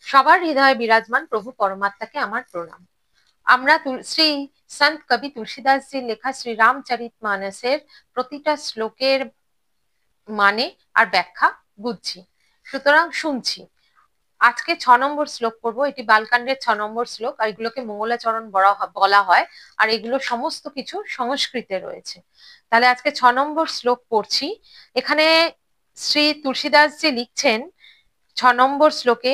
সবার হৃদয়ে বিরাজমান প্রভু পরমাত্মাকে আমার প্রণাম। আমরা শ্রী সন্ত কবি তুলসীদাসজির লেখা শ্রী রামচরিতমানসের প্রতিটা শ্লোকের মানে আর ব্যাখ্যা বুঝছি, সুতরাং শুনছি। আজকে 6 নম্বর শ্লোক পড়বো। এটি বালকাণ্ডের 6 নম্বর শ্লোক, আর এগুলোকে মঙ্গলাচরণ বলা হয়, আর এগুলো সমস্ত কিছু সংস্কৃতে রয়েছে। তাহলে আজকে 6 নম্বর শ্লোক পড়ছি। এখানে শ্রী তুলসীদাসজি লিখছেন 6 নম্বর শ্লোকে,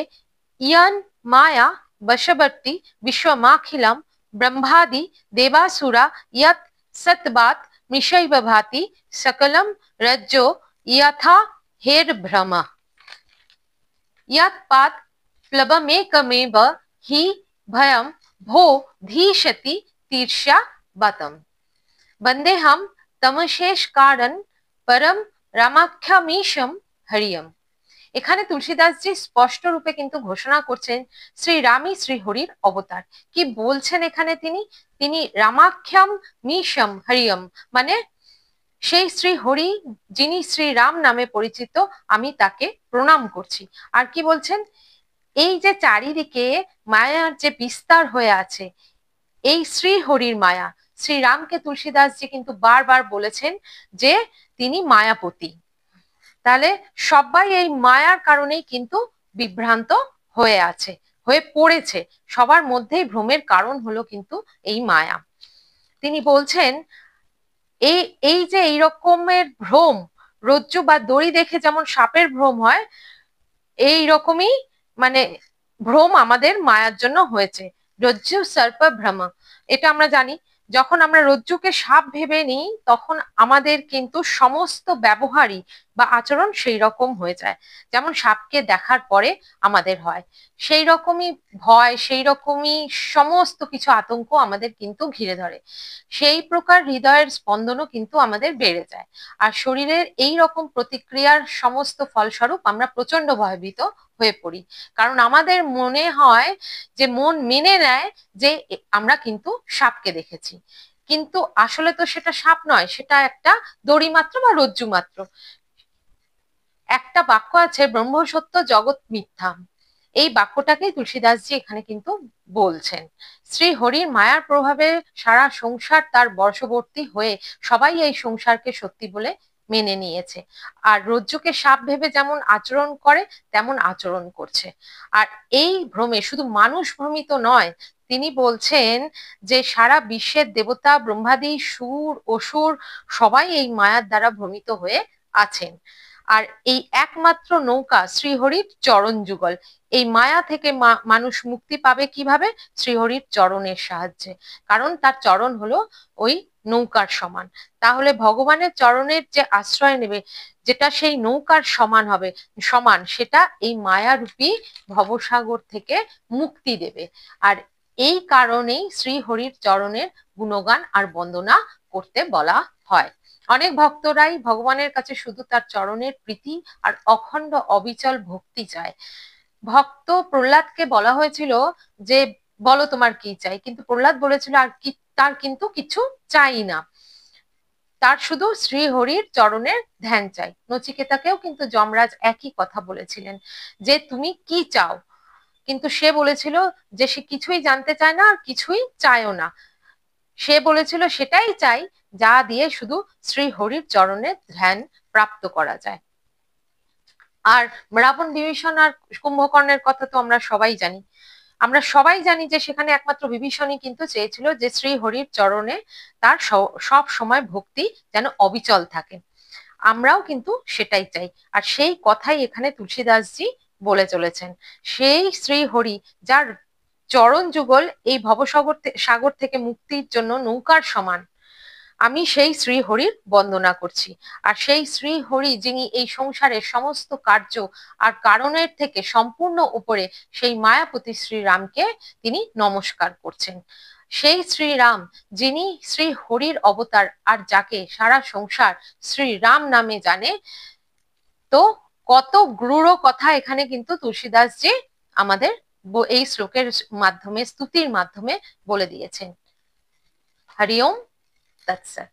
ইয়ান মায়া বশবর্তী বিশ্বমাখিলাম ব্রহ্মাদি দেবাসুরা ইয়ৎ সতবাত মিশৈব ভাতি সকলম রজ্জো यथा हेर भ्रम यत् पात प्लवमेकमेव हि भयं भो धीशति तीर्ष्या बतम वन्देहं तमशेष कारण परम रामाख्यामीशम हरियम। এখানে তুলসীদাসজি স্পষ্ট রূপে কিন্তু ঘোষণা করছেন শ্রী রামই শ্রী হরির অবতার। কি বলছেন এখানে তিনি রামাখ্যাম মিশম হরিয়ম, মানে সেই শ্রী হরি যিনি শ্রী রাম নামে পরিচিত, আমি তাকে প্রণাম করছি। আর কি বলছেন, এই যে চারিদিকে মায়ার যে বিস্তার হয়ে আছে, এই শ্রী হরির মায়া, শ্রী রামকে তুলসীদাসজি কিন্তু বারবার বলেছেন যে তিনি মায়াপতি। তাহলে সবাই এই মায়ার কারণেই কিন্তু বিভ্রান্ত হয়ে আছে, হয়ে পড়েছে। সবার মধ্যেই ভ্রমের কারণ হলো কিন্তু এই মায়া। তিনি বলছেন এই যে এই রকমের ভ্রম, রজ্জু বা দড়ি দেখে যেমন সাপের ভ্রম হয়, এই রকমই মানে ভ্রম আমাদের মায়ার জন্য হয়েছে। রজ্জু সর্প ভ্রম, এটা আমরা জানি। যখন আমরা রজ্জুকে সাপ ভেবে নিই, তখন আমাদের কিন্তু সমস্ত ব্যবহারই বা আচরণ সেই রকম হয়ে যায়, যেমন সাপকে দেখার পরে আমাদের হয়। সেই রকমই ভয়, সেই রকমই সমস্ত কিছু আতঙ্ক আমাদের কিন্তু ঘিরে ধরে। সেই প্রকার হৃদয়ের স্পন্দনও কিন্তু আমাদের বেড়ে যায়। আর শরীরের এই রকম প্রতিক্রিয়ার সমস্ত ফলস্বরূপ আমরা প্রচন্ড ভয়ভীত হয়ে পড়ি, কারণ আমাদের মনে হয় যে মন মেনে নেয় যে আমরা কিন্তু সাপকে দেখেছি, কিন্তু আসলে তো সেটা সাপ নয়, সেটা একটা দড়ি মাত্র বা রজ্জু মাত্র। একটা বাক্য আছে, ব্রহ্ম সত্য জগৎ মিথ্যা। এই বাক্যটাকেই তুলসীদাসজি এখানে কিন্তু বলছেন। শ্রী হরির মায়ার প্রভাবে সারা সংসার তার বশবর্তী হয়ে সবাই এই সংসারকে সত্যি বলে মেনে নিয়েছে, আর রজ্জুকে সাপ ভেবে যেমন আচরণ করে তেমন আচরণ করছে। আর এই ভ্রমে শুধু মানুষ ভ্রমিত নয়, তিনি বলছেন যে সারা বিশ্বের দেবতা ব্রহ্মাদি সুর অসুর সবাই এই মায়ার দ্বারা ভ্রমিত হয়ে আছেন। আর এই একমাত্র নৌকা শ্রীহরির চরণ যুগল। এই মায়া থেকে মানুষ মুক্তি পাবে কিভাবে? শ্রীহরির চরণের সাহায্যে, কারণ তার চরণ হলো ওই নৌকার সমান। তাহলে ভগবানের চরণের যে আশ্রয় নেবে, যেটা সেই নৌকার সমান, সেটা এই মায়ারূপী ভবসাগর থেকে মুক্তি দেবে। আর এই কারণেই শ্রীহরির চরণের গুণগান আর বন্দনা করতে বলা হয়। অনেক ভক্তরাই ভগবানের কাছে শুধু তার চরণের প্রীতি আর অখণ্ড অবিচল ভক্তি চায়। ভক্ত প্রহ্লাদকে বলা হয়েছিল যে বলো তোমার কি চাই, কিন্তু প্রহ্লাদ বলেছিল আর কি, তার কিন্তু কিছু চাই না, তার শুধু শ্রী হরির চরণের ধ্যান চাই। নচিকেতাকেও কিন্তু যমরাজ একই কথা বলেছিলেন যে তুমি কি চাও, কিন্তু সে বলেছিল যে সে কিছুই জানতে চায় না আর কিছুই চায়ও না। সে বলেছিল সেটাই চাই যা দিয়ে শুধু শ্রী হরির চরণের ধ্যান প্রাপ্ত করা যায়। আর রাবণ বিভীষণ আর কুম্ভকর্ণের কথা তো আমরা সবাই জানি যে সেখানে একমাত্র বিভীষণই কিন্তু চেয়েছিল যে শ্রী হরির চরণে তার সব সময় ভক্তি যেন অবিচল থাকে। আমরাও কিন্তু সেটাই চাই, আর সেই কথাই এখানে তুলসীদাসজি বলে চলেছেন। সেই শ্রী হরি যার চরণ যুগল এই সাগর থেকে মুক্তির জন্য নৌকার সমান, আমি সেই শ্রী হরির বন্দনা করছি। আর সেই শ্রী হরি যিনি এই সংসারের সমস্ত কার্য আর কারণের থেকে সম্পূর্ণ উপরে, সেই মায়াপতি শ্রীরামকে তিনি নমস্কার করছেন। সেই শ্রীরাম যিনি শ্রী হরির অবতার, আর যাকে সারা সংসার শ্রী রাম নামে জানে। তো কত গূঢ় কথা এখানে কিন্তু তুলসীদাসজি আমাদের এই শ্লোকের মাধ্যমে, স্তুতির মাধ্যমে বলে দিয়েছেন। হরি ওম তৎসৎ।